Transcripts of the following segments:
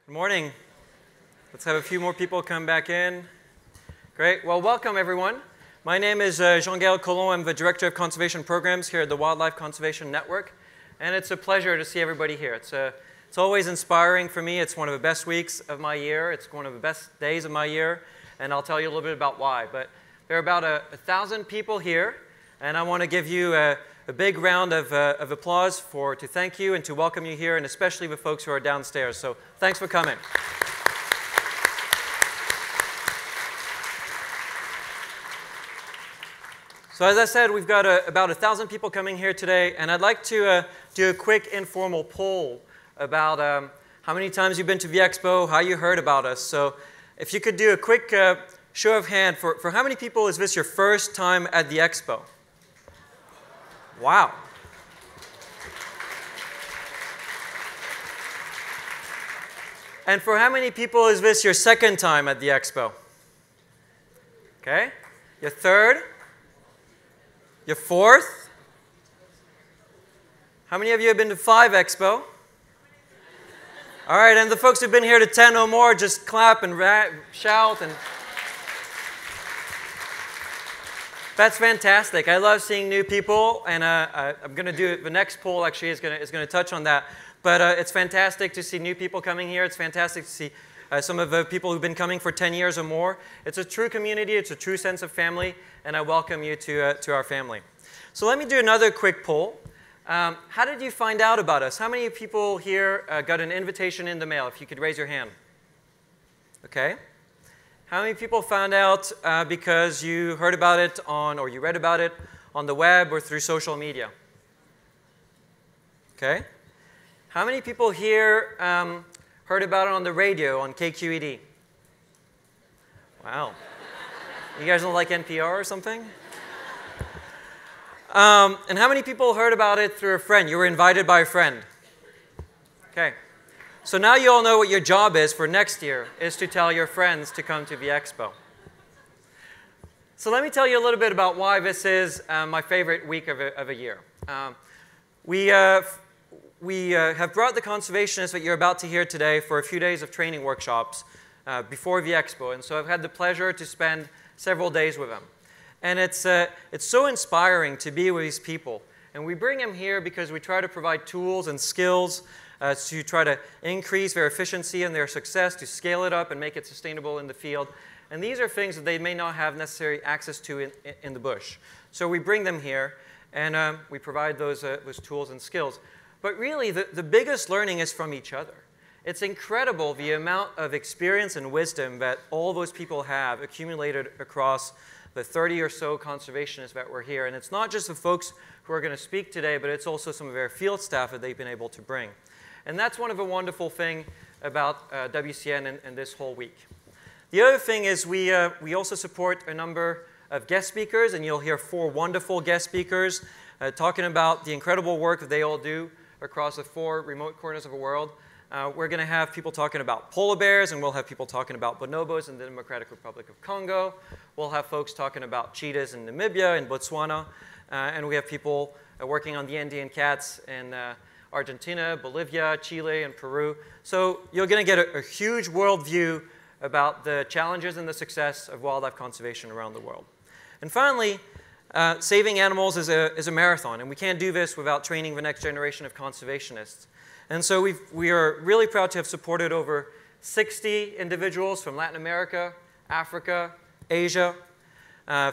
Good morning. Let's have a few more people come back in. Great. Well, welcome, everyone. My name is Jean-Gaël Collomb. I'm the Director of Conservation Programs here at the Wildlife Conservation Network. And it's a pleasure to see everybody here. It's always inspiring for me. It's one of the best weeks of my year. It's one of the best days of my year. And I'll tell you a little bit about why. But there are about 1,000 people here. And I want to give you a big round of applause to thank you and to welcome you here, and especially the folks who are downstairs. So thanks for coming. So as I said, we've got about 1,000 people coming here today, and I'd like to do a quick informal poll about how many times you've been to the Expo, how you heard about us. So if you could do a quick show of hand, for how many people is this your first time at the Expo? Wow. And for how many people is this your second time at the Expo? Okay. Your third? Your fourth? How many of you have been to 5 Expo? All right, and the folks who've been here to 10 or more, just clap and shout. And that's fantastic. I love seeing new people, and I'm going to do the next poll. Actually, is going to touch on that. But it's fantastic to see new people coming here. It's fantastic to see some of the people who've been coming for 10 years or more. It's a true community. It's a true sense of family, and I welcome you to our family. So let me do another quick poll. How did you find out about us? How many people here got an invitation in the mail? If you could raise your hand. Okay. How many people found out because you heard about it or you read about it on the web or through social media? Okay. How many people here heard about it on the radio, on KQED? Wow. You guys don't like NPR or something? And how many people heard about it through a friend? You were invited by a friend. Okay. So now you all know what your job is for next year, is to tell your friends to come to the Expo. So let me tell you a little bit about why this is my favorite week of a year. We have brought the conservationists that you're about to hear today for a few days of training workshops before the Expo. And so I've had the pleasure to spend several days with them. And it's so inspiring to be with these people. And we bring them here because we try to provide tools and skills to try to increase their efficiency and their success, to scale it up and make it sustainable in the field. And these are things that they may not have necessary access to in the bush. So we bring them here, and we provide those tools and skills. But really, the biggest learning is from each other. It's incredible the amount of experience and wisdom that all those people have accumulated across the 30 or so conservationists that were here. And it's not just the folks who are going to speak today, but it's also some of their field staff that they've been able to bring. And that's one of the wonderful things about WCN and this whole week. The other thing is we also support a number of guest speakers, and you'll hear 4 wonderful guest speakers talking about the incredible work that they all do across the 4 remote corners of the world. We're going to have people talking about polar bears, and we'll have people talking about bonobos in the Democratic Republic of Congo. We'll have folks talking about cheetahs in Namibia and Botswana. And we have people working on the Andean cats in Argentina, Bolivia, Chile, and Peru. So you're going to get a huge world view about the challenges and the success of wildlife conservation around the world. And finally, saving animals is a marathon, and we can't do this without training the next generation of conservationists. And so we are really proud to have supported over 60 individuals from Latin America, Africa, Asia,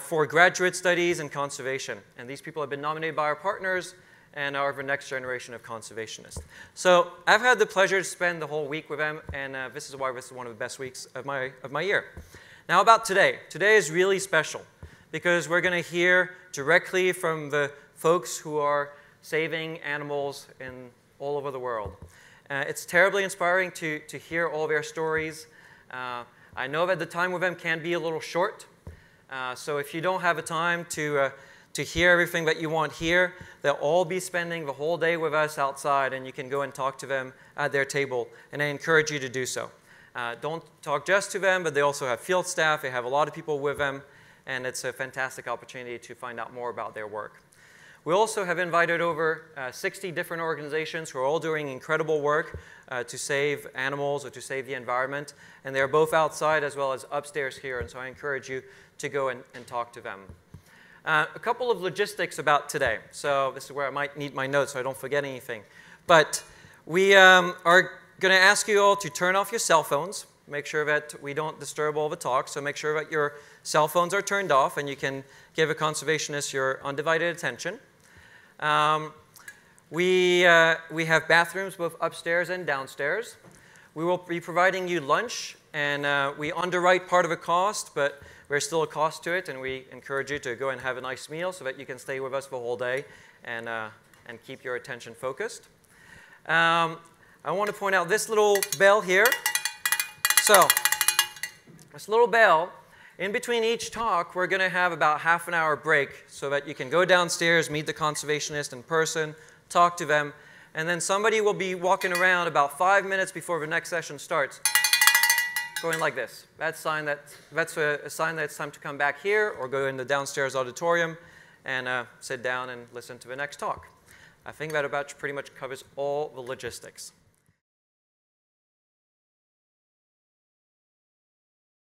for graduate studies in conservation. And these people have been nominated by our partners and are the next generation of conservationists. So I've had the pleasure to spend the whole week with them, and this is why this is one of the best weeks of my year. Now about today. Today is really special because we're going to hear directly from the folks who are saving animals all over the world. It's terribly inspiring to hear all their stories. I know that the time with them can be a little short, so if you don't have the time to hear everything that you want here, they'll all be spending the whole day with us outside, and you can go and talk to them at their table, and I encourage you to do so. Don't talk just to them, but they also have field staff. They have a lot of people with them, and it's a fantastic opportunity to find out more about their work. We also have invited over 60 different organizations who are all doing incredible work to save animals or to save the environment. And they're both outside as well as upstairs here. And so I encourage you to go and talk to them. A couple of logistics about today. So this is where I might need my notes so I don't forget anything. But we are going to ask you all to turn off your cell phones. Make sure that we don't disturb all the talk. So make sure that your cell phones are turned off and you can give a conservationist your undivided attention. We have bathrooms both upstairs and downstairs. We will be providing you lunch, and we underwrite part of the cost, but there's still a cost to it, and we encourage you to go and have a nice meal so that you can stay with us the whole day and keep your attention focused. I want to point out this little bell here. So this little bell, in between each talk, we're going to have about half an hour break so that you can go downstairs, meet the conservationist in person, talk to them, and then somebody will be walking around about 5 minutes before the next session starts, going like this. That's a sign that it's time to come back here or go in the downstairs auditorium and sit down and listen to the next talk. I think that about pretty much covers all the logistics.